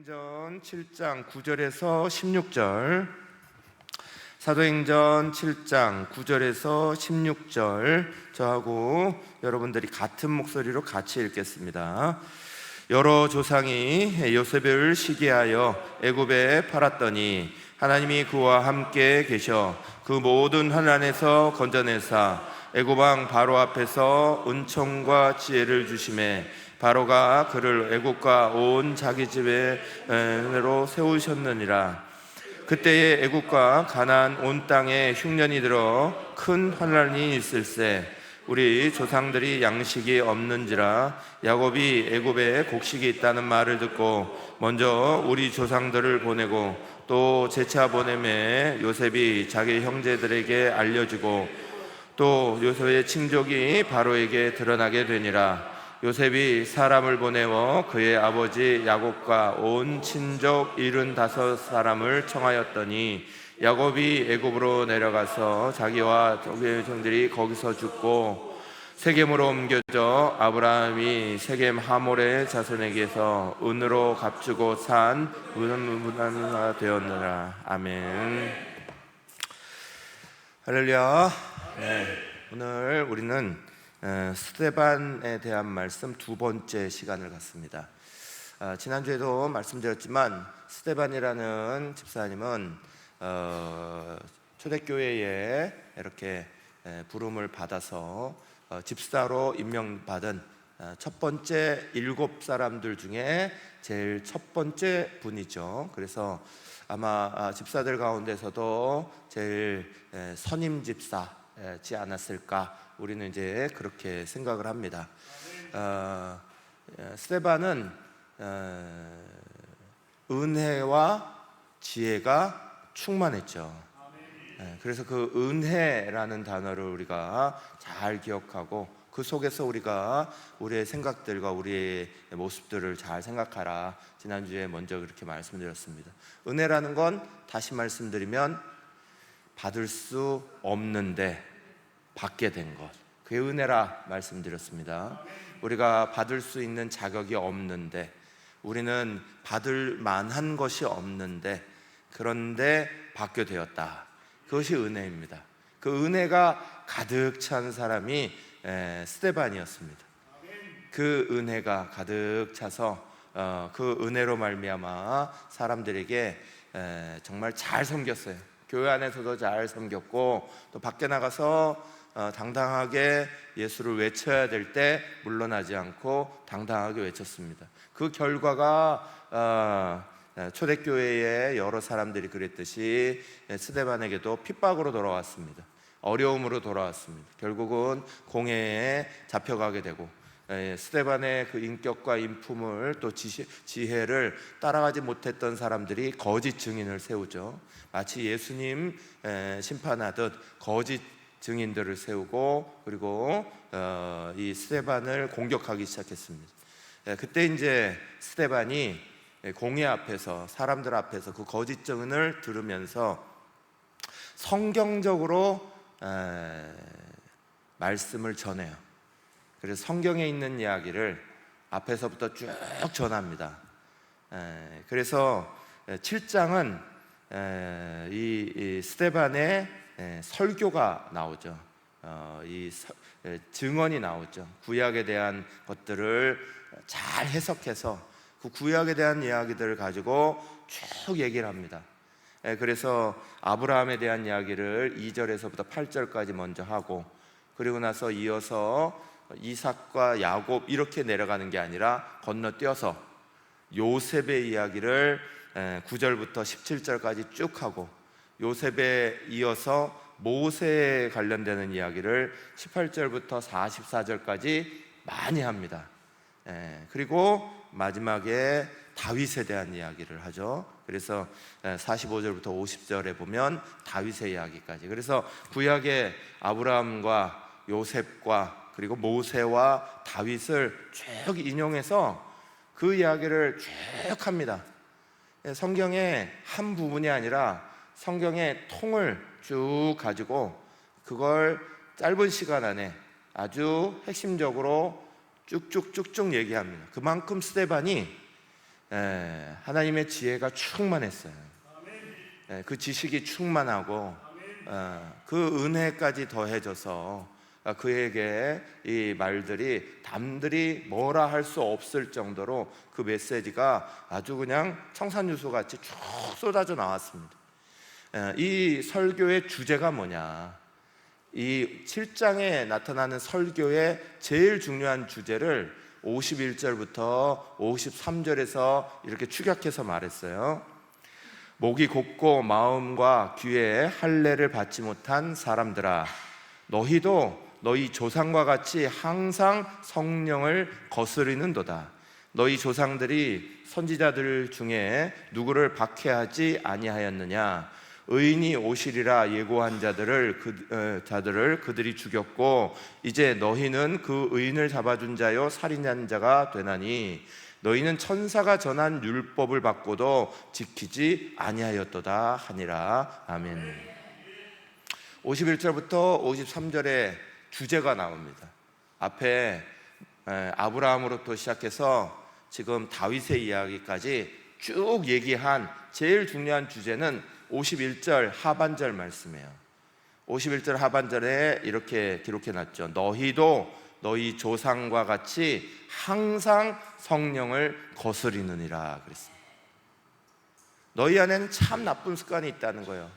사도행전 7장 9절에서 16절, 사도행전 7장 9절에서 16절, 저하고 여러분들이 같은 목소리로 같이 읽겠습니다. 여러 조상이 요셉을 시기하여 애굽에 팔았더니 하나님이 그와 함께 계셔 그 모든 환난에서 건져내사 애굽 왕 바로 앞에서 은총과 지혜를 주시매 바로가 그를 애굽과 온 자기 집에로 세우셨느니라. 그때에 애굽과 가나안 온 땅에 흉년이 들어 큰 환난이 있을세. 우리 조상들이 양식이 없는지라 야곱이 애굽에 곡식이 있다는 말을 듣고 먼저 우리 조상들을 보내고 또 재차 보내매 요셉이 자기 형제들에게 알려주고 또 요셉의 친족이 바로에게 드러나게 되니라. 요셉이 사람을 보내어 그의 아버지 야곱과 온 친족 75사람을 청하였더니 야곱이 애굽으로 내려가서 자기와 자기의 형들이 거기서 죽고 세겜으로 옮겨져 아브라함이 세겜 하몰의 자손에게서 은으로 값주고 산 문화가 되었느라. 아멘. 할렐루야. 오늘 우리는 스데반에 대한 말씀 두 번째 시간을 갖습니다. 지난주에도 말씀드렸지만 스데반이라는 집사님은 초대교회에 이렇게 부름을 받아서 집사로 임명받은 첫 번째 7사람들 중에 제일 첫 번째 분이죠. 그래서 아마 집사들 가운데서도 제일 선임 집사지 않았을까, 우리는 이제 그렇게 생각을 합니다. 스데반은 은혜와 지혜가 충만했죠. 그래서 그 은혜라는 단어를 우리가 잘 기억하고 그 속에서 우리가 우리의 생각들과 우리의 모습들을 잘 생각하라. 지난주에 먼저 그렇게 말씀드렸습니다. 은혜라는 건 다시 말씀드리면 받을 수 없는데 받게 된 것, 그게 은혜라 말씀드렸습니다. 우리가 받을 수 있는 자격이 없는데, 우리는 받을 만한 것이 없는데 그런데 받게 되었다. 그것이 은혜입니다. 그 은혜가 가득 찬 사람이 스데반이었습니다. 그 은혜가 가득 차서 그 은혜로 말미암아 사람들에게 정말 잘 섬겼어요. 교회 안에서도 잘 섬겼고 또 밖에 나가서 당당하게 예수를 외쳐야 될 때 물러나지 않고 당당하게 외쳤습니다. 그 결과가 초대교회의 여러 사람들이 그랬듯이 스데반에게도 핍박으로 돌아왔습니다. 어려움으로 돌아왔습니다. 결국은 공회에 잡혀가게 되고 스데반의 그 인격과 인품을 또 지혜를 따라가지 못했던 사람들이 거짓 증인을 세우죠. 마치 예수님 심판하듯 거짓 증인들을 세우고 그리고 이 스데반을 공격하기 시작했습니다. 그때 이제 스데반이 공회 앞에서, 사람들 앞에서 그 거짓 증언을 들으면서 성경적으로 말씀을 전해요. 그래서 성경에 있는 이야기를 앞에서부터 쭉 전합니다. 그래서 7장은 이 스데반의 설교가 나오죠. 이 증언이 나오죠. 구약에 대한 것들을 잘 해석해서 그 구약에 대한 이야기들을 가지고 쭉 얘기를 합니다. 그래서 아브라함에 대한 이야기를 2절에서부터 8절까지 먼저 하고, 그리고 나서 이어서 이삭과 야곱 이렇게 내려가는 게 아니라 건너뛰어서 요셉의 이야기를 9절부터 17절까지 쭉 하고, 요셉에 이어서 모세에 관련되는 이야기를 18절부터 44절까지 많이 합니다. 그리고 마지막에 다윗에 대한 이야기를 하죠. 그래서 45절부터 50절에 보면 다윗의 이야기까지. 그래서 구약의 아브라함과 요셉과 그리고 모세와 다윗을 쭉 인용해서 그 이야기를 쭉 합니다. 성경의 한 부분이 아니라 성경의 통을 쭉 가지고 그걸 짧은 시간 안에 아주 핵심적으로 쭉쭉쭉쭉 얘기합니다. 그만큼 스데반이 하나님의 지혜가 충만했어요. 그 지식이 충만하고 그 은혜까지 더해져서 그에게 이 말들이 남들이 뭐라 할 수 없을 정도로 그 메시지가 아주 그냥 청산유수 같이 쭉 쏟아져 나왔습니다. 이 설교의 주제가 뭐냐, 이 7장에 나타나는 설교의 제일 중요한 주제를 51절부터 53절에서 이렇게 축약해서 말했어요. 목이 곧고 마음과 귀에 할례를 받지 못한 사람들아, 너희도 너희 조상과 같이 항상 성령을 거스리는도다. 너희 조상들이 선지자들 중에 누구를 박해하지 아니하였느냐? 의인이 오시리라 예고한 자들을 그들이 죽였고 이제 너희는 그 의인을 잡아준 자요 살인한 자가 되나니 너희는 천사가 전한 율법을 받고도 지키지 아니하였도다 하니라. 아멘. 51절부터 53절에 주제가 나옵니다. 앞에 아브라함으로부터 시작해서 지금 다윗의 이야기까지 쭉 얘기한 제일 중요한 주제는 51절 하반절 말씀이에요. 51절 하반절에 이렇게 기록해놨죠. 너희도 너희 조상과 같이 항상 성령을 거스리느니라 그랬습니다. 너희 안에는 참 나쁜 습관이 있다는 거예요.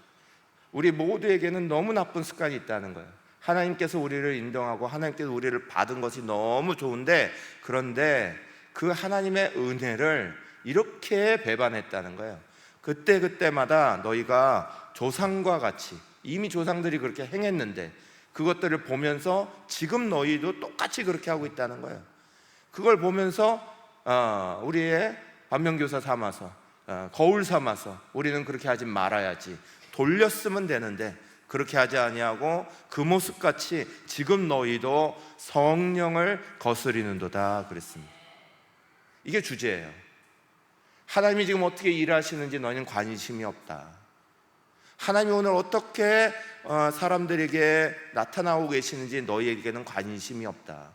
우리 모두에게는 너무 나쁜 습관이 있다는 거예요. 하나님께서 우리를 인정하고 하나님께서 우리를 받은 것이 너무 좋은데, 그런데 그 하나님의 은혜를 이렇게 배반했다는 거예요. 그때마다 너희가 조상과 같이, 이미 조상들이 그렇게 행했는데 그것들을 보면서 지금 너희도 똑같이 그렇게 하고 있다는 거예요. 그걸 보면서 우리의 반면교사 삼아서 거울 삼아서 우리는 그렇게 하지 말아야지, 돌렸으면 되는데 그렇게 하지 아니하고 그 모습같이 지금 너희도 성령을 거스리는도다 그랬습니다. 이게 주제예요. 하나님이 지금 어떻게 일하시는지 너희는 관심이 없다. 하나님이 오늘 어떻게 사람들에게 나타나고 계시는지 너희에게는 관심이 없다.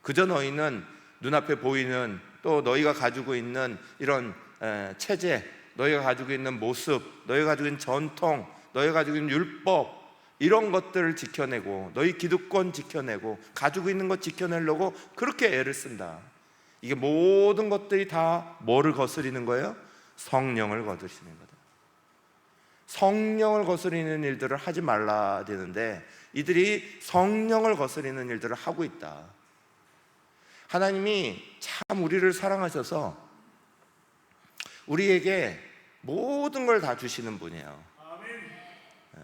그저 너희는 눈앞에 보이는, 또 너희가 가지고 있는 이런 체제, 너희가 가지고 있는 모습, 너희가 가지고 있는 전통, 너희가 가지고 있는 율법, 이런 것들을 지켜내고 너희 기득권 지켜내고 가지고 있는 것 지켜내려고 그렇게 애를 쓴다. 이게 모든 것들이 다 뭐를 거스리는 거예요? 성령을 거스리는 거다. 성령을 거스리는 일들을 하지 말라 되는데 이들이 성령을 거스리는 일들을 하고 있다. 하나님이 참 우리를 사랑하셔서 우리에게 모든 걸 다 주시는 분이에요.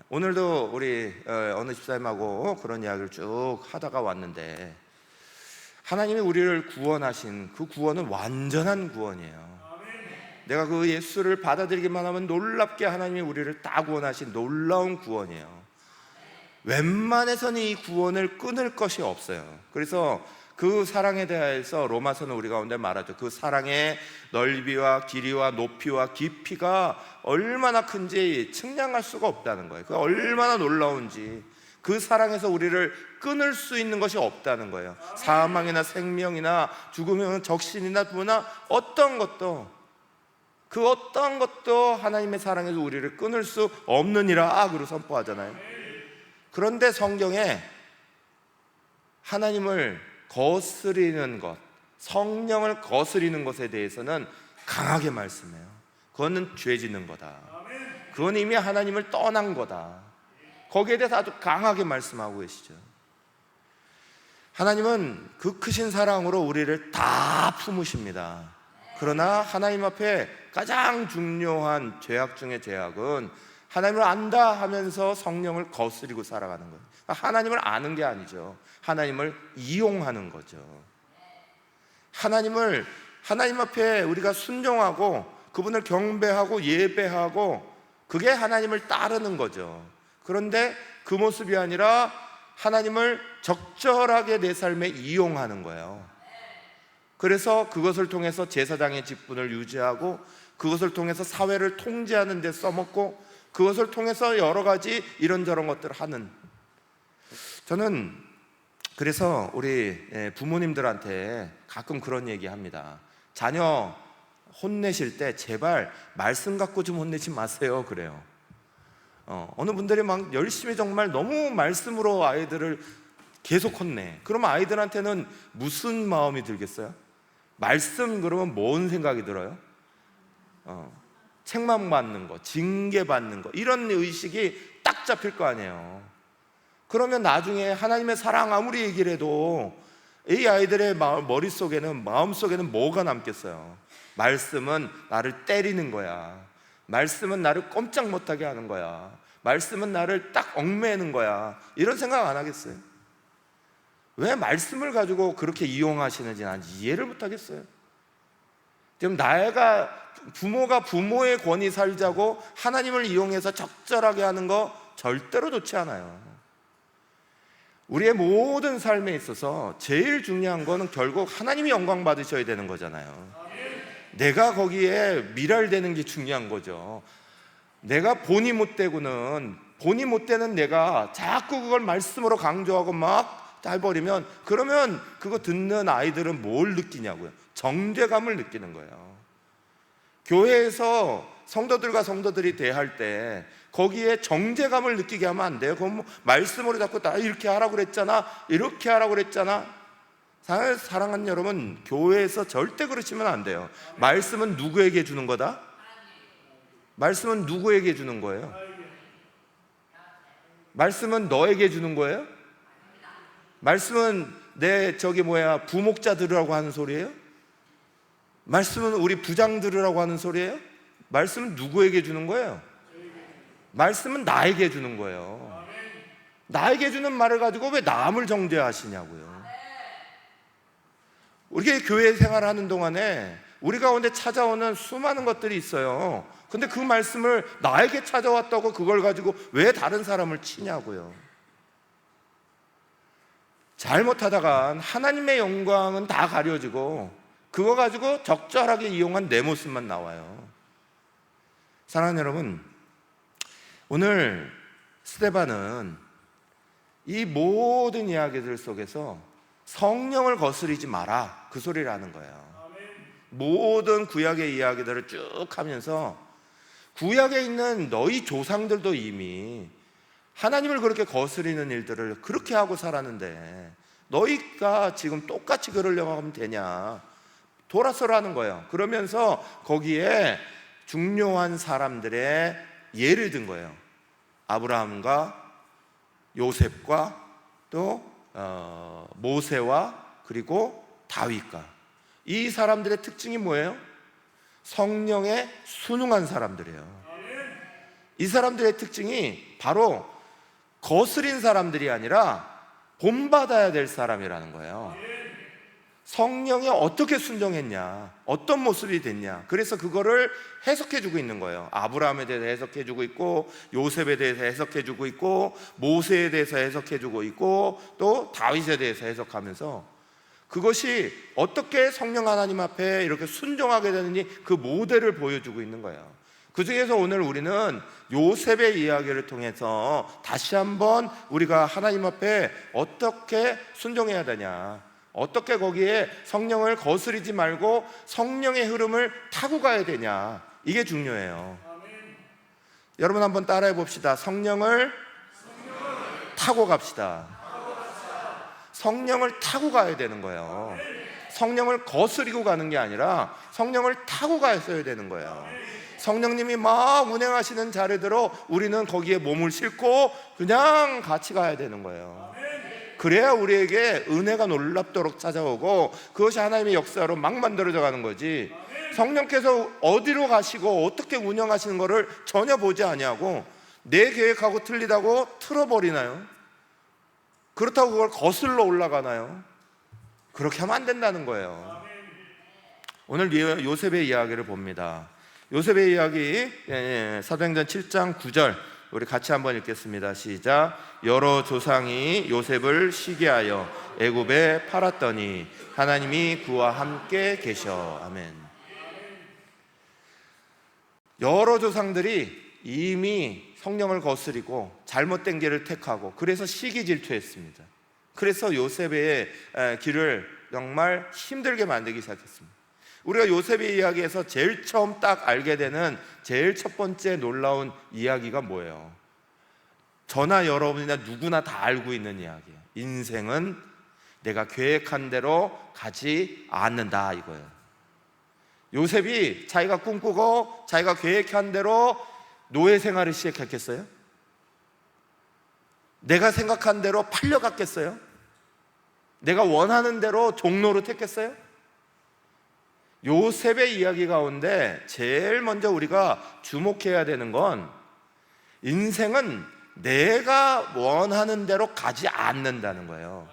오늘도 우리 어느 집사님하고 그런 이야기를 쭉 하다가 왔는데, 하나님이 우리를 구원하신 그 구원은 완전한 구원이에요. 내가 그 예수를 받아들이기만 하면 놀랍게 하나님이 우리를 다 구원하신 놀라운 구원이에요. 웬만해서는 이 구원을 끊을 것이 없어요. 그래서 그 사랑에 대해서 로마서는 우리 가운데 말하죠. 그 사랑의 넓이와 길이와 높이와 깊이가 얼마나 큰지 측량할 수가 없다는 거예요. 그 얼마나 놀라운지, 그 사랑에서 우리를 끊을 수 있는 것이 없다는 거예요. 사망이나 생명이나 죽음이나 적신이나 부나 어떤 것도, 그 어떤 것도 하나님의 사랑에서 우리를 끊을 수 없느니라 악으로 선포하잖아요. 그런데 성경에 하나님을 거스리는 것, 성령을 거스리는 것에 대해서는 강하게 말씀해요. 그거는 죄 짓는 거다. 그건 이미 하나님을 떠난 거다. 거기에 대해서 아주 강하게 말씀하고 계시죠. 하나님은 그 크신 사랑으로 우리를 다 품으십니다. 그러나 하나님 앞에 가장 중요한 죄악 중의 죄악은 하나님을 안다 하면서 성령을 거스리고 살아가는 거예요. 하나님을 아는 게 아니죠. 하나님을 이용하는 거죠. 하나님 앞에 우리가 순종하고 그분을 경배하고 예배하고, 그게 하나님을 따르는 거죠. 그런데 그 모습이 아니라 하나님을 적절하게 내 삶에 이용하는 거예요. 그래서 그것을 통해서 제사장의 직분을 유지하고, 그것을 통해서 사회를 통제하는 데 써먹고, 그것을 통해서 여러 가지 이런저런 것들을 하는, 저는 그래서 우리 부모님들한테 가끔 그런 얘기 합니다. 자녀 혼내실 때 제발 말씀 갖고 좀 혼내지 마세요. 그래요. 어느 분들이 막 열심히 정말 너무 말씀으로 아이들을 계속 혼내. 그러면 아이들한테는 무슨 마음이 들겠어요? 말씀 그러면 뭔 생각이 들어요? 책망 받는 거, 징계 받는 거, 이런 의식이 딱 잡힐 거 아니에요. 그러면 나중에 하나님의 사랑 아무리 얘기를 해도 이 아이들의 마음속에는 뭐가 남겠어요? 말씀은 나를 때리는 거야. 말씀은 나를 꼼짝 못하게 하는 거야. 말씀은 나를 딱 얽매는 거야. 이런 생각 안 하겠어요? 왜 말씀을 가지고 그렇게 이용하시는지 난 이해를 못 하겠어요. 지금 부모가 부모의 권위 살자고 하나님을 이용해서 적절하게 하는 거 절대로 좋지 않아요. 우리의 모든 삶에 있어서 제일 중요한 거는 결국 하나님이 영광 받으셔야 되는 거잖아요. 내가 거기에 밀알되는 게 중요한 거죠. 내가 본이 못 되는 내가 자꾸 그걸 말씀으로 강조하고 막 해버리면, 그러면 그거 듣는 아이들은 뭘 느끼냐고요? 정죄감을 느끼는 거예요. 교회에서 성도들이 대할 때 거기에 정죄감을 느끼게 하면 안 돼요. 그건 말씀으로 자꾸 나 이렇게 하라고 그랬잖아, 이렇게 하라고 그랬잖아. 사랑하는 여러분, 교회에서 절대 그러시면 안 돼요. 말씀은 누구에게 주는 거다? 말씀은 누구에게 주는 거예요? 말씀은 너에게 주는 거예요? 말씀은 부목자 들으라고 하는 소리예요? 말씀은 우리 부장 들으라고 하는 소리예요? 말씀은 누구에게 주는 거예요? 말씀은 나에게 주는 거예요. 나에게 주는 말을 가지고 왜 남을 정죄하시냐고요. 우리가 교회 생활하는 동안에 우리 가운데 찾아오는 수많은 것들이 있어요. 근데 그 말씀을 나에게 찾아왔다고 그걸 가지고 왜 다른 사람을 치냐고요. 잘못하다간 하나님의 영광은 다 가려지고 그거 가지고 적절하게 이용한 내 모습만 나와요. 사랑하는 여러분, 오늘 스데반은 이 모든 이야기들 속에서 성령을 거스리지 마라, 그 소리를 하는 거예요. 모든 구약의 이야기들을 쭉 하면서 구약에 있는 너희 조상들도 이미 하나님을 그렇게 거스리는 일들을 그렇게 하고 살았는데 너희가 지금 똑같이 그러려고 하면 되냐, 돌아서라는 거예요. 그러면서 거기에 중요한 사람들의 예를 든 거예요. 아브라함과 요셉과 또 모세와 그리고 다윗과, 이 사람들의 특징이 뭐예요? 성령에 순응한 사람들이에요. 이 사람들의 특징이 바로 거스린 사람들이 아니라 본받아야 될 사람이라는 거예요. 성령에 어떻게 순종했냐, 어떤 모습이 됐냐, 그래서 그거를 해석해주고 있는 거예요. 아브라함에 대해서 해석해주고 있고, 요셉에 대해서 해석해주고 있고, 모세에 대해서 해석해주고 있고, 또 다윗에 대해서 해석하면서 그것이 어떻게 성령 하나님 앞에 이렇게 순종하게 되는지 그 모델을 보여주고 있는 거예요. 그 중에서 오늘 우리는 요셉의 이야기를 통해서 다시 한번 우리가 하나님 앞에 어떻게 순종해야 되냐, 어떻게 거기에 성령을 거스리지 말고 성령의 흐름을 타고 가야 되냐, 이게 중요해요. 여러분 한번 따라해 봅시다. 성령을 타고 갑시다. 성령을 타고 가야 되는 거예요. 성령을 거스리고 가는 게 아니라 성령을 타고 가야 되는 거예요. 성령님이 막 운행하시는 자리대로 우리는 거기에 몸을 싣고 그냥 같이 가야 되는 거예요. 그래야 우리에게 은혜가 놀랍도록 찾아오고 그것이 하나님의 역사로 막 만들어져 가는 거지, 성령께서 어디로 가시고 어떻게 운영하시는 거를 전혀 보지 아니하고 내 계획하고 틀리다고 틀어버리나요? 그렇다고 그걸 거슬러 올라가나요? 그렇게 하면 안 된다는 거예요. 오늘 요셉의 이야기를 봅니다. 요셉의 이야기, 사도행전 7장 9절 우리 같이 한번 읽겠습니다. 시작. 여러 조상이 요셉을 시기하여 애굽에 팔았더니 하나님이 그와 함께 계셔. 아멘. 여러 조상들이 이미 성령을 거스리고 잘못된 길을 택하고 그래서 시기 질투했습니다. 그래서 요셉의 길을 정말 힘들게 만들기 시작했습니다. 우리가 요셉의 이야기에서 제일 처음 딱 알게 되는 제일 첫 번째 놀라운 이야기가 뭐예요? 저나 여러분이나 누구나 다 알고 있는 이야기예요. 인생은 내가 계획한 대로 가지 않는다, 이거예요. 요셉이 자기가 꿈꾸고 자기가 계획한 대로 노예 생활을 시작했겠어요? 내가 생각한 대로 팔려갔겠어요? 내가 원하는 대로 종로로 택했어요? 요셉의 이야기 가운데 제일 먼저 우리가 주목해야 되는 건 인생은 내가 원하는 대로 가지 않는다는 거예요.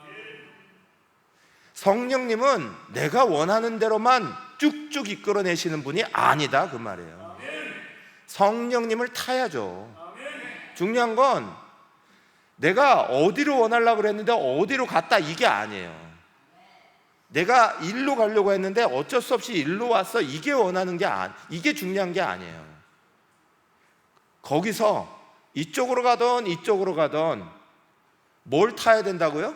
성령님은 내가 원하는 대로만 쭉쭉 이끌어내시는 분이 아니다, 그 말이에요. 성령님을 타야죠. 중요한 건 내가 어디로 원하려고 그랬는데 어디로 갔다, 이게 아니에요. 내가 일로 가려고 했는데 어쩔 수 없이 일로 왔어, 이게 원하는 게 이게 중요한 게 아니에요. 거기서 이쪽으로 가던 이쪽으로 가던 뭘 타야 된다고요?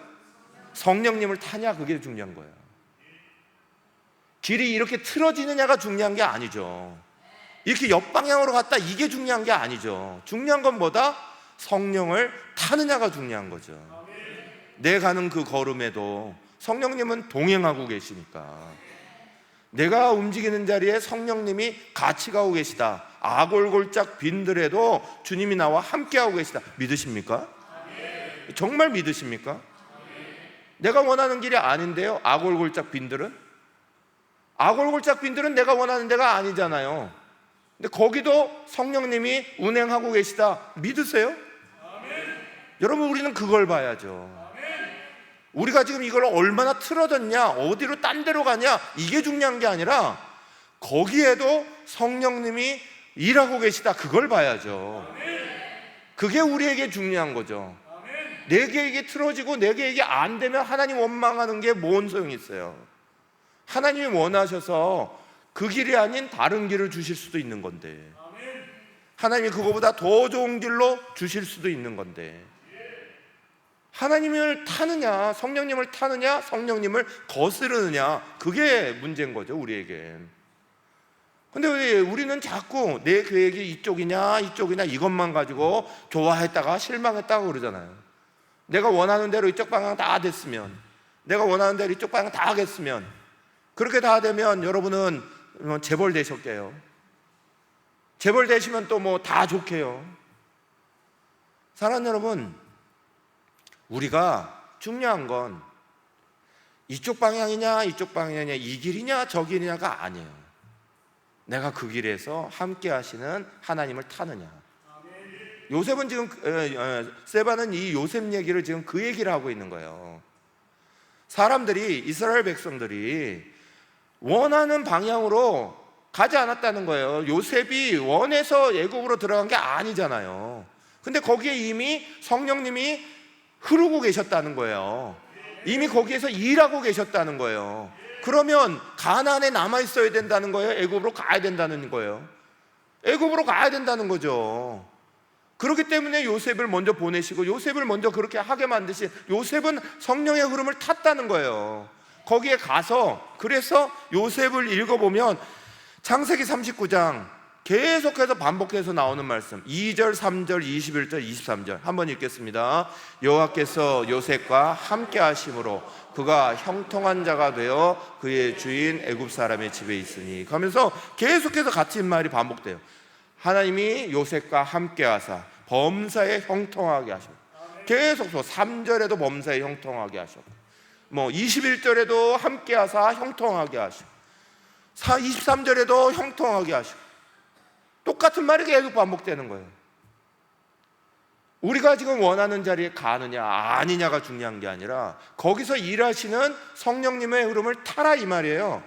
성령님을 타냐, 그게 중요한 거예요. 길이 이렇게 틀어지느냐가 중요한 게 아니죠. 이렇게 옆방향으로 갔다, 이게 중요한 게 아니죠. 중요한 건 뭐다? 성령을 타느냐가 중요한 거죠. 내 가는 그 걸음에도 성령님은 동행하고 계시니까, 내가 움직이는 자리에 성령님이 같이 가고 계시다. 아골골짝 빈들에도 주님이 나와 함께하고 계시다. 믿으십니까? 정말 믿으십니까? 내가 원하는 길이 아닌데요, 아골골짝 빈들은? 아골골짝 빈들은 내가 원하는 데가 아니잖아요. 근데 거기도 성령님이 운행하고 계시다. 믿으세요? 여러분, 우리는 그걸 봐야죠. 우리가 지금 이걸 얼마나 틀어졌냐, 어디로 딴 데로 가냐, 이게 중요한 게 아니라 거기에도 성령님이 일하고 계시다, 그걸 봐야죠. 그게 우리에게 중요한 거죠. 내 계획이 틀어지고 내 계획이 안 되면 하나님 원망하는 게 뭔 소용이 있어요? 하나님이 원하셔서 그 길이 아닌 다른 길을 주실 수도 있는 건데, 하나님이 그거보다 더 좋은 길로 주실 수도 있는 건데, 하나님을 타느냐, 성령님을 타느냐, 성령님을 거스르느냐, 그게 문제인 거죠, 우리에겐. 근데 왜 우리는 자꾸 내 계획이 이쪽이냐 이쪽이냐 이것만 가지고 좋아했다가 실망했다고 그러잖아요. 내가 원하는 대로 이쪽 방향 다 됐으면, 내가 원하는 대로 이쪽 방향 다 하겠으면, 그렇게 다 되면 여러분은 재벌 되셨게요. 재벌 되시면 또 뭐 다 좋게요. 사랑하는 여러분, 우리가 중요한 건 이쪽 방향이냐 이쪽 방향이냐, 이 길이냐 저 길이냐가 아니에요. 내가 그 길에서 함께 하시는 하나님을 타느냐. 요셉은 지금 세바는 이 요셉 얘기를 지금 그 얘기를 하고 있는 거예요. 사람들이, 이스라엘 백성들이 원하는 방향으로 가지 않았다는 거예요. 요셉이 원해서 애굽으로 들어간 게 아니잖아요. 근데 거기에 이미 성령님이 흐르고 계셨다는 거예요. 이미 거기에서 일하고 계셨다는 거예요. 그러면 가나안에 남아 있어야 된다는 거예요? 애굽으로 가야 된다는 거예요? 애굽으로 가야 된다는 거죠. 그렇기 때문에 요셉을 먼저 보내시고 요셉을 먼저 그렇게 하게 만드신, 요셉은 성령의 흐름을 탔다는 거예요. 거기에 가서, 그래서 요셉을 읽어보면 창세기 39장 계속해서 반복해서 나오는 말씀, 2절, 3절, 21절, 23절 한번 읽겠습니다. 여호와께서 요셉과 함께 하심으로 그가 형통한 자가 되어 그의 주인 애굽 사람의 집에 있으니, 하면서 계속해서 같은 말이 반복돼요. 하나님이 요셉과 함께 하사 범사에 형통하게 하셨고, 계속 3절에도 범사에 형통하게 하셨고, 뭐 21절에도 함께 하사 형통하게 하시고, 23절에도 형통하게 하시고, 똑같은 말이 계속 반복되는 거예요. 우리가 지금 원하는 자리에 가느냐 아니냐가 중요한 게 아니라 거기서 일하시는 성령님의 흐름을 타라, 이 말이에요.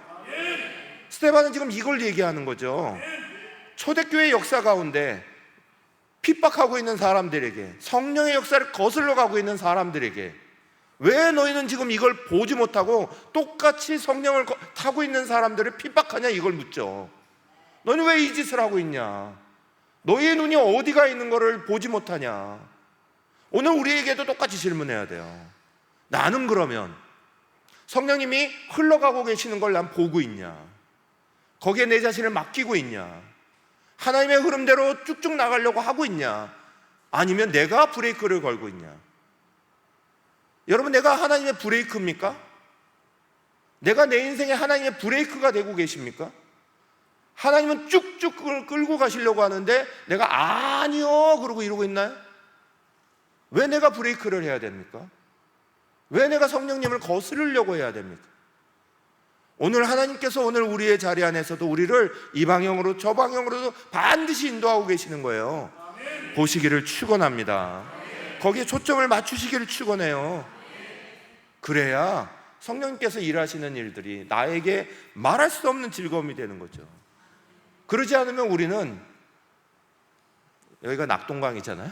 스데반은 지금 이걸 얘기하는 거죠. 초대교회 역사 가운데 핍박하고 있는 사람들에게, 성령의 역사를 거슬러 가고 있는 사람들에게, 왜 너희는 지금 이걸 보지 못하고 똑같이 성령을 타고 있는 사람들을 핍박하냐, 이걸 묻죠. 너는 왜 이 짓을 하고 있냐? 너희의 눈이 어디가 있는 것을 보지 못하냐? 오늘 우리에게도 똑같이 질문해야 돼요. 나는 그러면 성령님이 흘러가고 계시는 걸 난 보고 있냐? 거기에 내 자신을 맡기고 있냐? 하나님의 흐름대로 쭉쭉 나가려고 하고 있냐? 아니면 내가 브레이크를 걸고 있냐? 여러분, 내가 하나님의 브레이크입니까? 내가 내 인생에 하나님의 브레이크가 되고 계십니까? 하나님은 쭉쭉 끌고 가시려고 하는데 내가 아니요 그러고 이러고 있나요? 왜 내가 브레이크를 해야 됩니까? 왜 내가 성령님을 거스르려고 해야 됩니까? 오늘 하나님께서 오늘 우리의 자리 안에서도 우리를 이 방향으로 저 방향으로도 반드시 인도하고 계시는 거예요. 보시기를 축원합니다. 거기에 초점을 맞추시기를 축원해요. 그래야 성령님께서 일하시는 일들이 나에게 말할 수 없는 즐거움이 되는 거죠. 그러지 않으면 우리는, 여기가 낙동강이잖아요.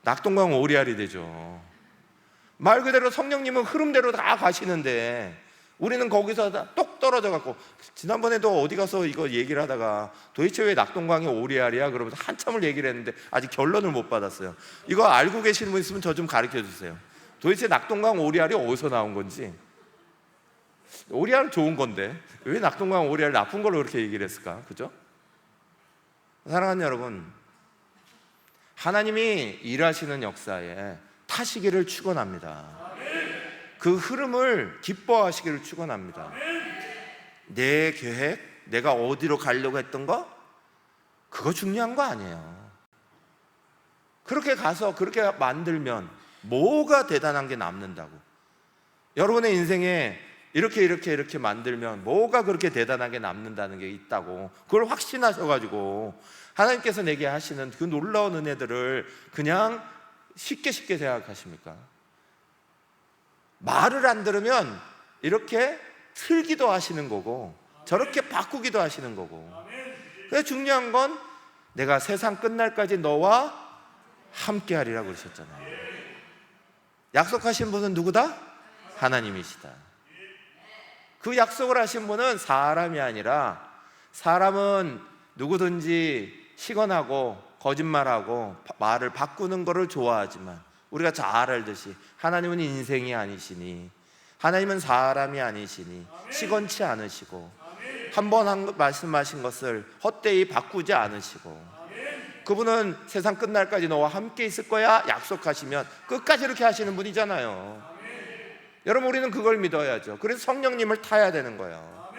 낙동강 오리알이 되죠. 말 그대로 성령님은 흐름대로 다 가시는데 우리는 거기서 다 똑 떨어져 갖고, 지난번에도 어디 가서 이거 얘기를 하다가 도대체 왜 낙동강이 오리알이야? 그러면서 한참을 얘기를 했는데 아직 결론을 못 받았어요. 이거 알고 계시는 분 있으면 저 좀 가르쳐 주세요. 도대체 낙동강 오리알이 어디서 나온 건지. 오리알은 좋은 건데 왜 낙동강 오리알 나쁜 걸로 그렇게 얘기를 했을까? 그죠? 사랑하는 여러분, 하나님이 일하시는 역사에 타시기를 축원합니다. 그 흐름을 기뻐하시기를 축원합니다. 내 계획, 내가 어디로 가려고 했던 거, 그거 중요한 거 아니에요. 그렇게 가서 그렇게 만들면 뭐가 대단한 게 남는다고. 여러분의 인생에 이렇게 만들면 뭐가 그렇게 대단하게 남는다는 게 있다고, 그걸 확신하셔가지고 하나님께서 내게 하시는 그 놀라운 은혜들을 그냥 쉽게 생각하십니까? 말을 안 들으면 이렇게 틀기도 하시는 거고 저렇게 바꾸기도 하시는 거고. 그래서 중요한 건 내가 세상 끝날까지 너와 함께 하리라고 그러셨잖아요. 약속하신 분은 누구다? 하나님이시다. 그 약속을 하신 분은 사람이 아니라, 사람은 누구든지 시건하고 거짓말하고 말을 바꾸는 것을 좋아하지만 우리가 잘 알듯이 하나님은 인생이 아니시니, 하나님은 사람이 아니시니 시건치 않으시고 한 번 말씀하신 것을 헛되이 바꾸지 않으시고, 그분은 세상 끝날까지 너와 함께 있을 거야 약속하시면 끝까지 이렇게 하시는 분이잖아요. 여러분, 우리는 그걸 믿어야죠. 그래서 성령님을 타야 되는 거예요.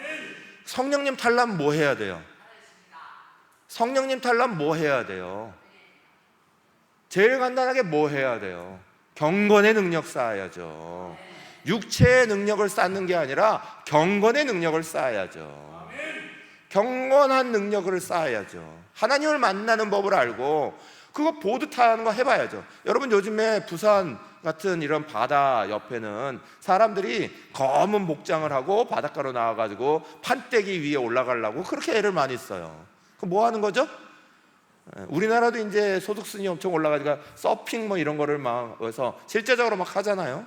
성령님 타려면 뭐 해야 돼요? 성령님 타려면 뭐 해야 돼요? 제일 간단하게 뭐 해야 돼요? 경건의 능력 쌓아야죠. 육체의 능력을 쌓는 게 아니라 경건의 능력을 쌓아야죠. 경건한 능력을 쌓아야죠. 하나님을 만나는 법을 알고 그거 보드 타는 거 해봐야죠. 여러분, 요즘에 부산 같은 이런 바다 옆에는 사람들이 검은 목장을 하고 바닷가로 나와가지고 판때기 위에 올라가려고 그렇게 애를 많이 써요. 그럼 뭐 하는 거죠? 우리나라도 이제 소득순위 엄청 올라가니까 서핑 뭐 이런 거를 막 해서 실제적으로 막 하잖아요.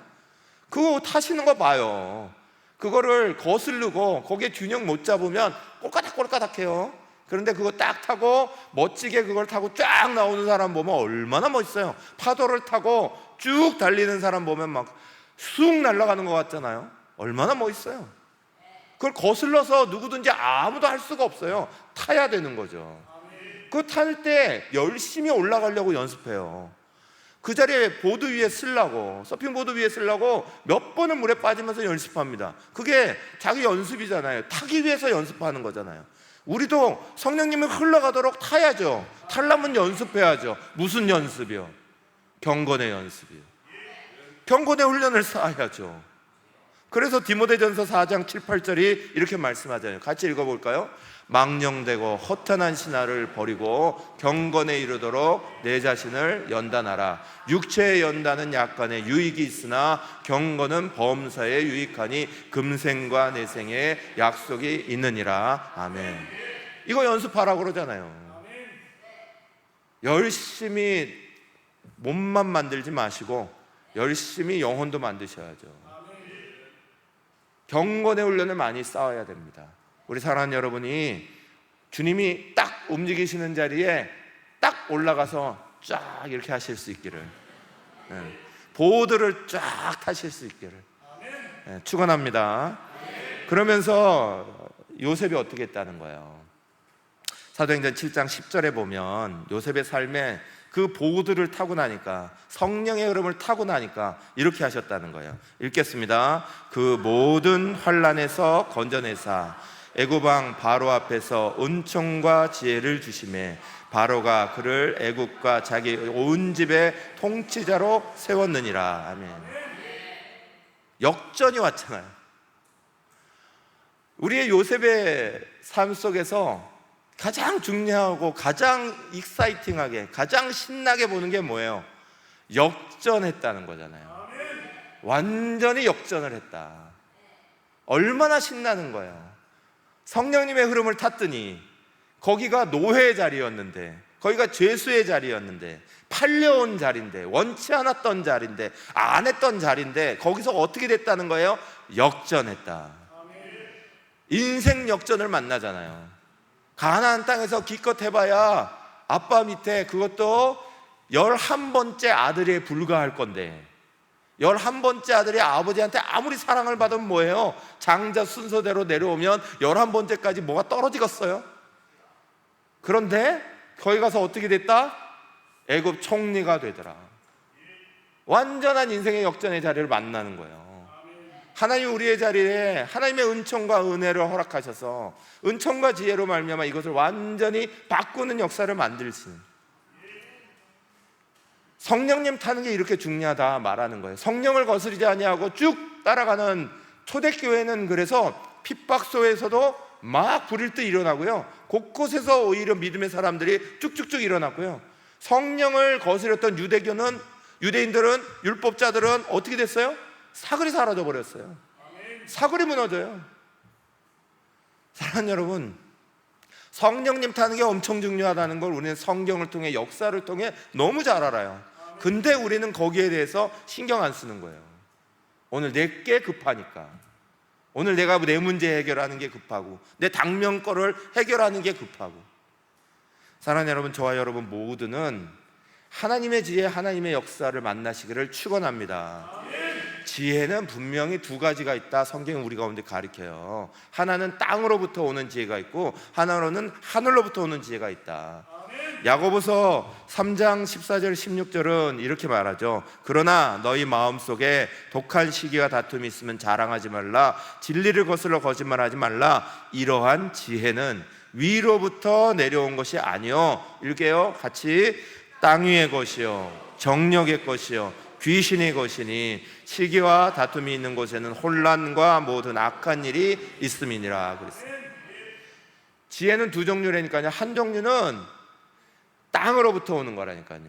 그거 타시는 거 봐요. 그거를 거스르고 거기에 균형 못 잡으면 꼴까닥꼴까닥해요. 그런데 그거 딱 타고 멋지게 그걸 타고 쫙 나오는 사람 보면 얼마나 멋있어요. 파도를 타고 쭉 달리는 사람 보면 막 쑥 날아가는 것 같잖아요. 얼마나 멋있어요. 그걸 거슬러서 누구든지 아무도 할 수가 없어요. 타야 되는 거죠. 그거 탈 때 열심히 올라가려고 연습해요. 그 자리에 보드 위에 쓰려고, 서핑보드 위에 쓰려고 몇 번은 물에 빠지면서 연습합니다. 그게 자기 연습이잖아요. 타기 위해서 연습하는 거잖아요. 우리도 성령님이 흘러가도록 타야죠. 타려면 연습해야죠. 무슨 연습이요? 경건의 연습이요. 경건의 훈련을 쌓아야죠. 그래서 디모데전서 4장 7, 8절이 이렇게 말씀하잖아요. 같이 읽어볼까요? 망령되고 허탄한 신화를 버리고 경건에 이르도록 내 자신을 연단하라. 육체의 연단은 약간의 유익이 있으나 경건은 범사에 유익하니 금생과 내생에 약속이 있느니라. 아멘. 이거 연습하라고 그러잖아요. 열심히 몸만 만들지 마시고 열심히 영혼도 만드셔야죠. 경건의 훈련을 많이 쌓아야 됩니다. 우리 사랑하는 여러분이 주님이 딱 움직이시는 자리에 딱 올라가서 쫙 이렇게 하실 수 있기를, 보드를 쫙 타실 수 있기를 축원합니다. 그러면서 요셉이 어떻게 했다는 거예요? 사도행전 7장 10절에 보면 요셉의 삶에 그 보드를 타고 나니까, 성령의 흐름을 타고 나니까 이렇게 하셨다는 거예요. 읽겠습니다. 그 모든 환난에서 건져내사 애굽 왕 바로 앞에서 은총과 지혜를 주심에 바로가 그를 애굽과 자기 온 집의 통치자로 세웠느니라. 아멘. 역전이 왔잖아요. 우리의 요셉의 삶 속에서 가장 중요하고 가장 익사이팅하게, 가장 신나게 보는 게 뭐예요? 역전했다는 거잖아요. 완전히 역전을 했다. 얼마나 신나는 거예요. 성령님의 흐름을 탔더니 거기가 노예의 자리였는데, 거기가 죄수의 자리였는데, 팔려온 자리인데, 원치 않았던 자리인데, 안 했던 자리인데, 거기서 어떻게 됐다는 거예요? 역전했다. 인생 역전을 만나잖아요. 가나안 땅에서 기껏 해봐야 아빠 밑에, 그것도 11번째 아들에 불과할 건데, 11번째 아들이 아버지한테 아무리 사랑을 받으면 뭐예요? 장자 순서대로 내려오면 11번째까지 뭐가 떨어지겠어요? 그런데 거기 가서 어떻게 됐다? 애굽 총리가 되더라. 완전한 인생의 역전의 자리를 만나는 거예요. 하나님 우리의 자리에 하나님의 은총과 은혜를 허락하셔서 은총과 지혜로 말미암아 이것을 완전히 바꾸는 역사를 만들시는, 성령님 타는 게 이렇게 중요하다 말하는 거예요. 성령을 거스르지 아니하고 쭉 따라가는 초대교회는 그래서 핍박소에서도 막 부릴 듯 일어나고요, 곳곳에서 오히려 믿음의 사람들이 쭉쭉쭉 일어났고요, 성령을 거스렸던 유대인들은, 율법자들은 어떻게 됐어요? 사글이 사라져 버렸어요. 사글이 무너져요. 사랑하는 여러분, 성령님 타는 게 엄청 중요하다는 걸 우리는 성경을 통해, 역사를 통해 너무 잘 알아요. 근데 우리는 거기에 대해서 신경 안 쓰는 거예요. 오늘 내게 급하니까, 오늘 내가 내 문제 해결하는 게 급하고, 내 당면 거를 해결하는 게 급하고. 사랑하는 여러분, 저와 여러분 모두는 하나님의 지혜, 하나님의 역사를 만나시기를 축원합니다. 지혜는 분명히 두 가지가 있다. 성경은 우리 가운데 가르쳐요. 하나는 땅으로부터 오는 지혜가 있고, 하나로는 하늘로부터 오는 지혜가 있다. 야고보서 3장 14절 16절은 이렇게 말하죠. 그러나 너희 마음속에 독한 시기와 다툼이 있으면 자랑하지 말라. 진리를 거슬러 거짓말하지 말라. 이러한 지혜는 위로부터 내려온 것이 아니요, 읽게요, 같이. 땅 위의 것이요 정력의 것이요 귀신의 것이니 시기와 다툼이 있는 곳에는 혼란과 모든 악한 일이 있음이니라 그랬어요. 지혜는 두 종류라니까요. 한 종류는 땅으로부터 오는 거라니까요.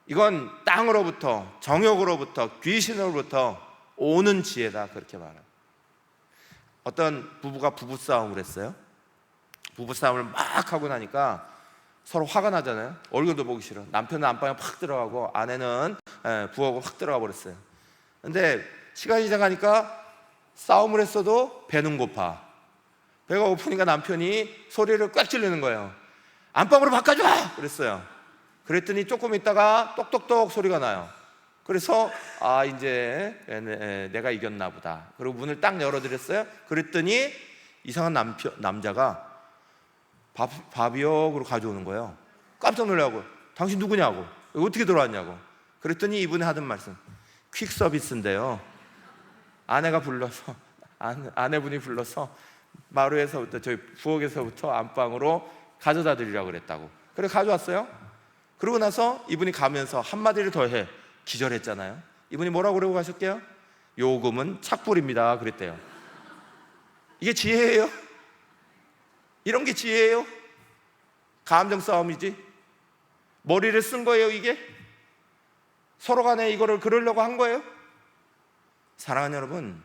이건 땅으로부터, 정욕으로부터, 귀신으로부터 오는 지혜다, 그렇게 말합니다. 어떤 부부가 부부싸움을 했어요. 부부싸움을 막 하고 나니까 서로 화가 나잖아요. 얼굴도 보기 싫어. 남편은 안방에 팍 들어가고 아내는 부엌으로 확 들어가 버렸어요. 근데 시간이 지나가니까 싸움을 했어도 배는 고파. 배가 고프니까 남편이 소리를 꽉 지르는 거예요. 안방으로 바꿔줘! 그랬어요. 그랬더니 조금 있다가 똑똑똑 소리가 나요. 그래서 이제 내가 이겼나 보다. 그리고 문을 딱 열어드렸어요. 그랬더니 이상한 남자가 밥이요? 그러고 가져오는 거예요. 깜짝 놀라고, 당신 누구냐고, 어떻게 들어왔냐고. 그랬더니 이분이 하던 말씀, 퀵 서비스인데요, 아내분이 불러서 마루에서부터, 저희 부엌에서부터 안방으로 가져다 드리라고 그랬다고. 그래 가져왔어요. 그러고 나서 이분이 가면서 한마디를 더 해. 기절했잖아요. 이분이 뭐라고 그러고 가셨게요? 요금은 착불입니다 그랬대요. 이게 지혜예요? 이런 게 지혜예요? 감정 싸움이지. 머리를 쓴 거예요 이게? 서로 간에 이거를 그러려고 한 거예요? 사랑하는 여러분,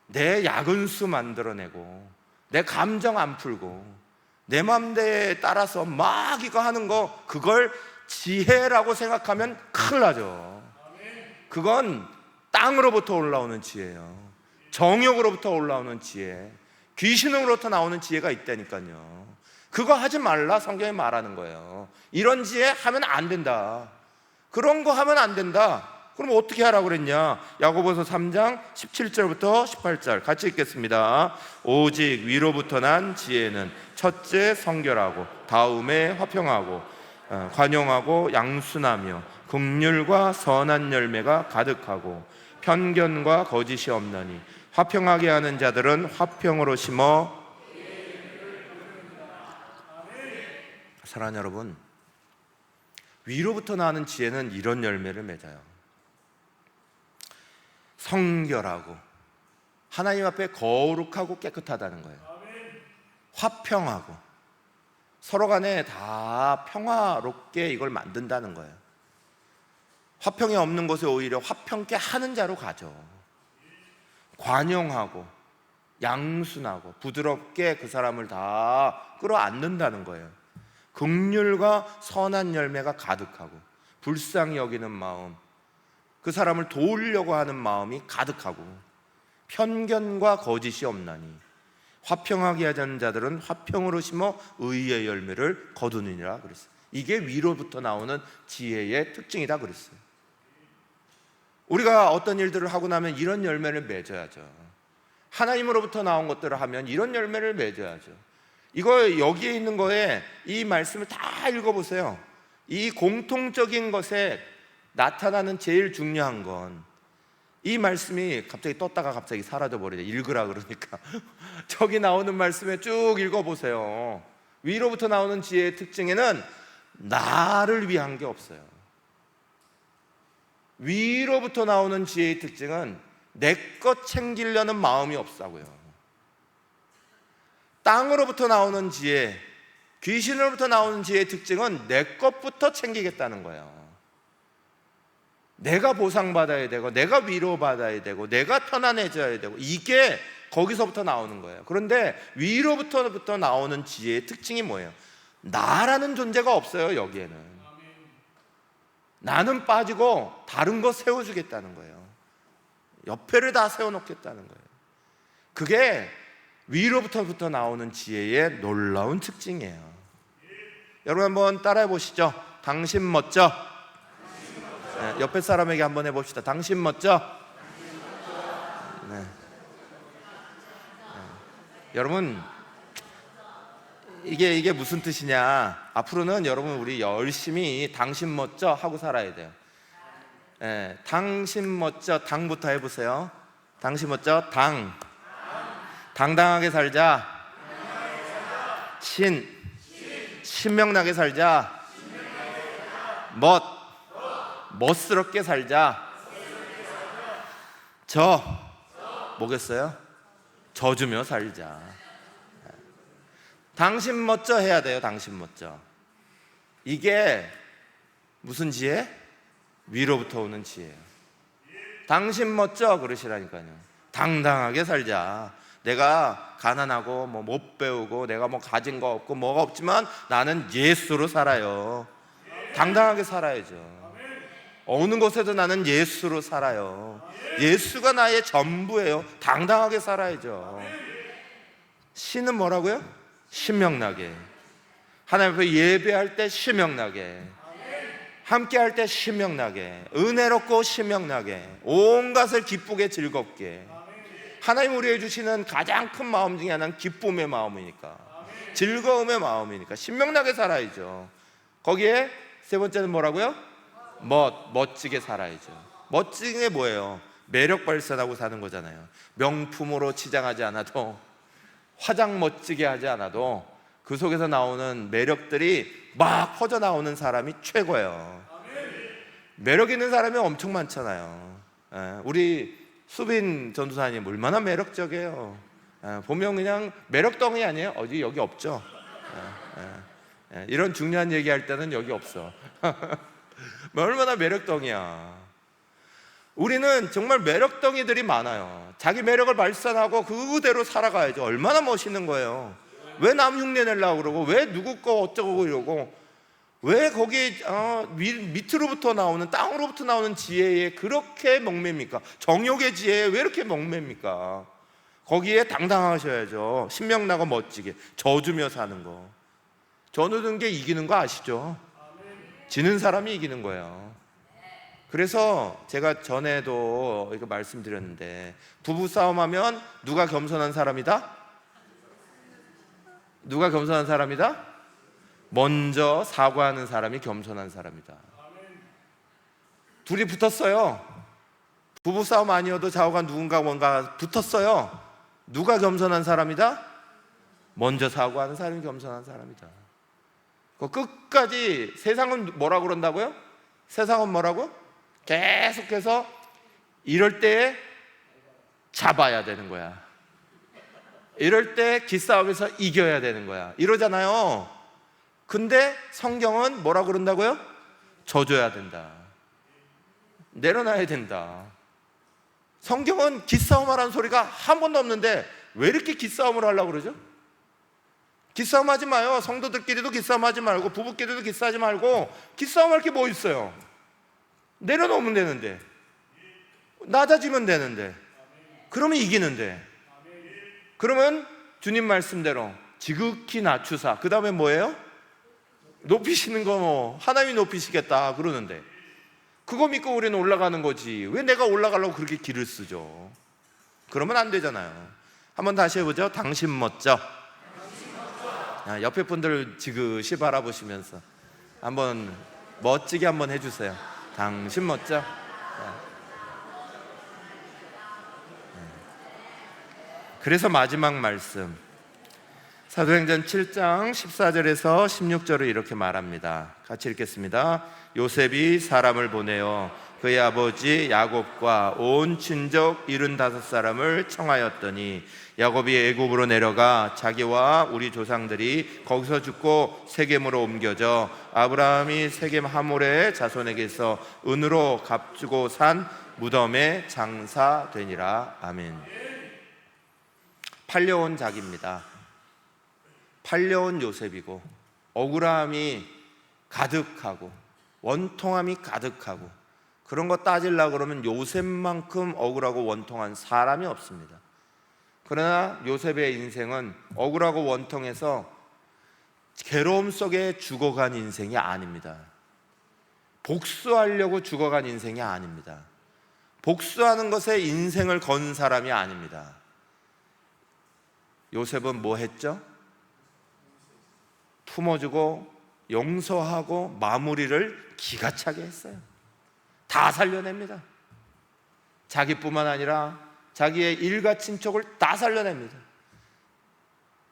내 야근수 만들어내고, 내 감정 안 풀고, 내 맘대에 따라서 막 이거 하는 거, 그걸 지혜라고 생각하면 큰일 나죠. 그건 땅으로부터 올라오는 지혜예요. 정욕으로부터 올라오는 지혜, 귀신으로부터 나오는 지혜가 있다니까요. 그거 하지 말라 성경이 말하는 거예요. 이런 지혜 하면 안 된다. 그런 거 하면 안 된다. 그럼 어떻게 하라고 그랬냐? 야고보서 3장 17절부터 18절 같이 읽겠습니다. 오직 위로부터 난 지혜는 첫째 성결하고 다음에 화평하고 관용하고 양순하며 긍휼과 선한 열매가 가득하고 편견과 거짓이 없나니 화평하게 하는 자들은 화평으로 심어. 사랑하는 여러분, 위로부터 나는 지혜는 이런 열매를 맺어요. 성결하고 하나님 앞에 거룩하고 깨끗하다는 거예요. 화평하고 서로 간에 다 평화롭게 이걸 만든다는 거예요. 화평이 없는 곳에 오히려 화평케 하는 자로 가죠. 관용하고 양순하고 부드럽게 그 사람을 다 끌어안는다는 거예요. 긍휼과 선한 열매가 가득하고 불쌍히 여기는 마음, 그 사람을 도우려고 하는 마음이 가득하고 편견과 거짓이 없나니 화평하게 하자는 자들은 화평으로 심어 의의 열매를 거두느니라 그랬어요. 이게 위로부터 나오는 지혜의 특징이다 그랬어요. 우리가 어떤 일들을 하고 나면 이런 열매를 맺어야죠. 하나님으로부터 나온 것들을 하면 이런 열매를 맺어야죠. 이거 여기에 있는 거에 이 말씀을 다 읽어보세요. 이 공통적인 것에 나타나는 제일 중요한 건 이 말씀이 갑자기 떴다가 갑자기 사라져버리죠. 읽으라 그러니까 저기 나오는 말씀에 쭉 읽어보세요. 위로부터 나오는 지혜의 특징에는 나를 위한 게 없어요. 위로부터 나오는 지혜의 특징은 내 것 챙기려는 마음이 없다고요. 땅으로부터 나오는 지혜, 귀신으로부터 나오는 지혜의 특징은 내 것부터 챙기겠다는 거예요. 내가 보상받아야 되고 내가 위로받아야 되고 내가 편안해져야 되고 이게 거기서부터 나오는 거예요. 그런데 위로부터 나오는 지혜의 특징이 뭐예요? 나라는 존재가 없어요. 여기에는 나는 빠지고 다른 거 세워주겠다는 거예요. 옆에를 다 세워놓겠다는 거예요. 그게 위로부터 나오는 지혜의 놀라운 특징이에요. 여러분 한번 따라해 보시죠. 당신 멋져. 네, 옆에 사람에게 한번 해봅시다. 당신 멋져. 네. 여러분 이게 무슨 뜻이냐? 앞으로는 여러분 우리 열심히 당신 멋져 하고 살아야 돼요. 네, 당신 멋져. 당부터 해보세요. 당신 멋져. 당당하게 살자. 신명나게 살자. 멋스럽게 살자. 뭐겠어요? 져주며 살자. 당신 멋져 해야 돼요. 당신 멋져. 이게 무슨 지혜? 위로부터 오는 지혜예요. 당신 멋져 그러시라니까요. 당당하게 살자. 내가 가난하고 못 배우고 내가 가진 거 없고 뭐가 없지만 나는 예수로 살아요. 당당하게 살아야죠. 어느 곳에도 나는 예수로 살아요. 예수가 나의 전부예요. 당당하게 살아야죠. 신은 뭐라고요? 신명나게. 하나님 앞에 예배할 때 신명나게, 함께할 때 신명나게, 은혜롭고 신명나게, 온 것을 기쁘게 즐겁게. 하나님 우리에게 주시는 가장 큰 마음 중에 하나는 기쁨의 마음이니까, 즐거움의 마음이니까 신명나게 살아야죠. 거기에 세 번째는 뭐라고요? 멋지게 살아야죠. 멋진 게 뭐예요? 매력 발산하고 사는 거잖아요. 명품으로 치장하지 않아도, 화장 멋지게 하지 않아도 그 속에서 나오는 매력들이 막 퍼져나오는 사람이 최고예요. 매력 있는 사람이 엄청 많잖아요. 우리 수빈 전도사님 얼마나 매력적이에요. 보면 그냥 매력덩이 아니에요? 여기 없죠. 이런 중요한 얘기할 때는 여기 없어. 얼마나 매력덩이야. 우리는 정말 매력덩이들이 많아요. 자기 매력을 발산하고 그대로 살아가야죠. 얼마나 멋있는 거예요. 왜 남 흉내 내려고 그러고, 왜 누구 거 어쩌고 이러고, 왜 거기 밑으로부터 나오는, 땅으로부터 나오는 지혜에 그렇게 목매입니까? 정욕의 지혜에 왜 이렇게 목매입니까? 거기에 당당하셔야죠. 신명나고 멋지게 져주며 사는 거. 져주는 게 이기는 거 아시죠? 지는 사람이 이기는 거예요. 그래서 제가 전에도 이거 말씀드렸는데, 부부 싸움하면 누가 겸손한 사람이다? 누가 겸손한 사람이다? 먼저 사과하는 사람이 겸손한 사람이다. 둘이 붙었어요. 부부 싸움 아니어도 좌우가 누군가 뭔가 붙었어요. 누가 겸손한 사람이다? 먼저 사과하는 사람이 겸손한 사람이다. 끝까지. 세상은 뭐라고 그런다고요? 세상은 뭐라고? 계속해서 이럴 때에 잡아야 되는 거야. 이럴 때 기싸움에서 이겨야 되는 거야. 이러잖아요. 근데 성경은 뭐라고 그런다고요? 져줘야 된다. 내려놔야 된다. 성경은 기싸움하라는 소리가 한 번도 없는데 왜 이렇게 기싸움을 하려고 그러죠? 기싸움하지 마요. 성도들끼리도 기싸움하지 말고, 부부끼리도 기싸움하지 말고. 기싸움할 게 뭐 있어요? 내려놓으면 되는데, 낮아지면 되는데, 그러면 이기는데. 그러면 주님 말씀대로 지극히 낮추사, 그 다음에 뭐예요? 높이시는 거, 뭐 하나님이 높이시겠다 그러는데, 그거 믿고 우리는 올라가는 거지. 왜 내가 올라가려고 그렇게 길을 쓰죠? 그러면 안 되잖아요. 한번 다시 해보죠. 당신 멋져. 옆에 분들 지그시 바라보시면서 한번 멋지게 한번 해주세요. 당신 멋져. 그래서 마지막 말씀, 사도행전 7장 14절에서 16절을 이렇게 말합니다. 같이 읽겠습니다. 요셉이 사람을 보내어 그의 아버지 야곱과 온 친족 75사람을 청하였더니, 야곱이 애굽으로 내려가 자기와 우리 조상들이 거기서 죽고 세겜으로 옮겨져 아브라함이 세겜 하몰의 자손에게서 은으로 값주고 산 무덤에 장사되니라. 아멘. 팔려온 자기입니다. 팔려온 요셉이고, 억울함이 가득하고 원통함이 가득하고, 그런 거 따지려고 그러면 요셉만큼 억울하고 원통한 사람이 없습니다. 그러나 요셉의 인생은 억울하고 원통해서 괴로움 속에 죽어간 인생이 아닙니다. 복수하려고 죽어간 인생이 아닙니다. 복수하는 것에 인생을 건 사람이 아닙니다. 요셉은 뭐 했죠? 품어주고 용서하고 마무리를 기가 차게 했어요. 다 살려냅니다. 자기뿐만 아니라 자기의 일가 친척을 다 살려냅니다.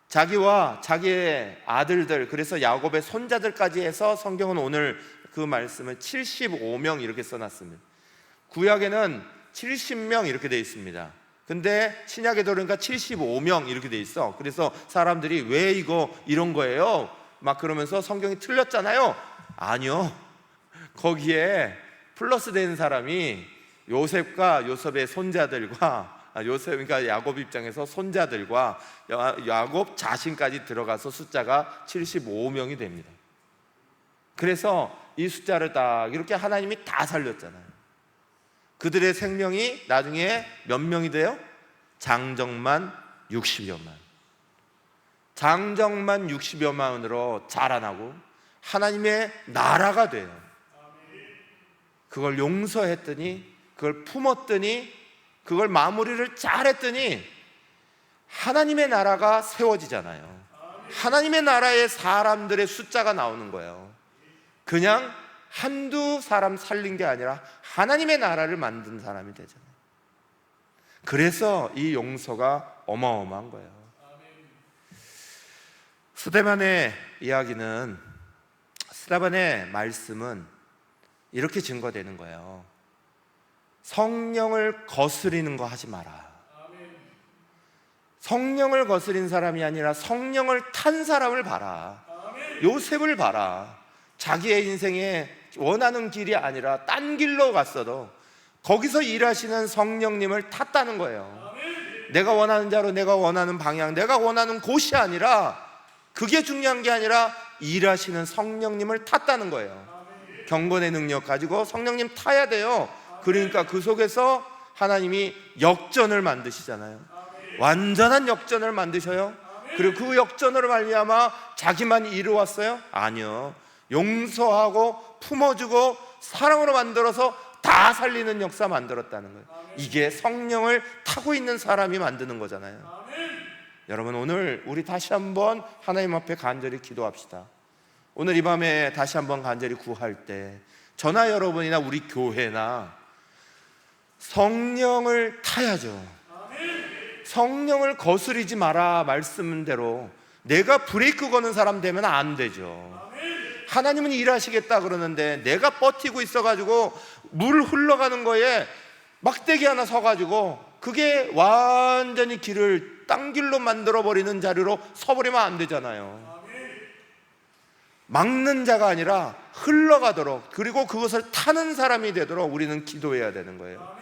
자기와 자기의 아들들, 그래서 야곱의 손자들까지 해서 성경은 오늘 그 말씀을 75명 이렇게 써놨습니다. 구약에는 70명 이렇게 되어 있습니다. 근데 신약에 들어오니까 75명 이렇게 되어 있어. 그래서 사람들이 왜 이거 이런 거예요? 막 그러면서 성경이 틀렸잖아요. 아니요, 거기에 플러스 된 사람이 요셉과 요셉의 손자들과, 요셉, 그러니까 야곱 입장에서 손자들과 야곱 자신까지 들어가서 숫자가 75명이 됩니다. 그래서 이 숫자를 딱 이렇게 하나님이 다 살렸잖아요. 그들의 생명이 나중에 몇 명이 돼요? 장정만 60여만. 장정만 60여만으로 자라나고 하나님의 나라가 돼요. 그걸 용서했더니, 그걸 품었더니, 그걸 마무리를 잘했더니 하나님의 나라가 세워지잖아요. 하나님의 나라의 사람들의 숫자가 나오는 거예요. 그냥 한두 사람 살린 게 아니라 하나님의 나라를 만든 사람이 되잖아요. 그래서 이 용서가 어마어마한 거예요. 스데반의 이야기는, 스데반의 말씀은 이렇게 증거되는 거예요. 성령을 거스리는 거 하지 마라. 성령을 거스린 사람이 아니라 성령을 탄 사람을 봐라. 요셉을 봐라. 자기의 인생에 원하는 길이 아니라 딴 길로 갔어도 거기서 일하시는 성령님을 탔다는 거예요. 내가 원하는 자로, 내가 원하는 방향, 내가 원하는 곳이 아니라, 그게 중요한 게 아니라 일하시는 성령님을 탔다는 거예요. 경건의 능력 가지고 성령님 타야 돼요. 그러니까 그 속에서 하나님이 역전을 만드시잖아요. 완전한 역전을 만드셔요. 그리고 그 역전으로 말미암아 자기만 이루었어요? 아니요. 용서하고 품어주고 사랑으로 만들어서 다 다 살리는 역사 만들었다는 거예요. 이게 성령을 타고 있는 사람이 만드는 거잖아요. 여러분, 오늘 우리 다시 한번 하나님 앞에 간절히 기도합시다. 오늘 이 밤에 다시 한번 간절히 구할 때 저나 여러분이나 우리 교회나 성령을 타야죠. 성령을 거스르지 마라 말씀대로 내가 브레이크 거는 사람 되면 안 되죠. 하나님은 일하시겠다 그러는데 내가 버티고 있어가지고 물 흘러가는 거에 막대기 하나 서가지고 그게 완전히 길을 딴 길로 만들어버리는 자리로 서버리면 안 되잖아요. 막는 자가 아니라 흘러가도록, 그리고 그것을 타는 사람이 되도록 우리는 기도해야 되는 거예요.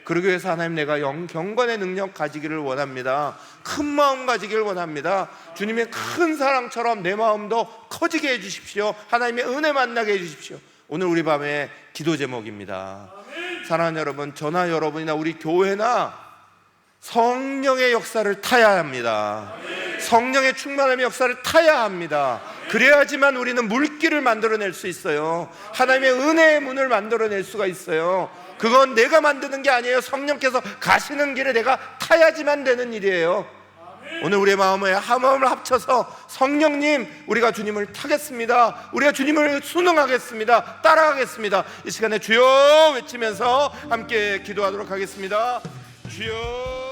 그러기 위해서 하나님, 내가 경건의 능력 가지기를 원합니다. 큰 마음 가지기를 원합니다. 주님의 큰 사랑처럼 내 마음도 커지게 해주십시오. 하나님의 은혜 만나게 해주십시오. 오늘 우리 밤의 기도 제목입니다. 사랑하는 여러분, 저나 여러분이나 우리 교회나 성령의 역사를 타야 합니다. 성령의 충만함의 역사를 타야 합니다. 그래야지만 우리는 물길을 만들어낼 수 있어요. 하나님의 은혜의 문을 만들어낼 수가 있어요. 그건 내가 만드는 게 아니에요. 성령께서 가시는 길에 내가 타야지만 되는 일이에요. 오늘 우리의 마음을 합쳐서 성령님, 우리가 주님을 타겠습니다. 우리가 주님을 순응하겠습니다. 따라가겠습니다. 이 시간에 주여 외치면서 함께 기도하도록 하겠습니다. 주여.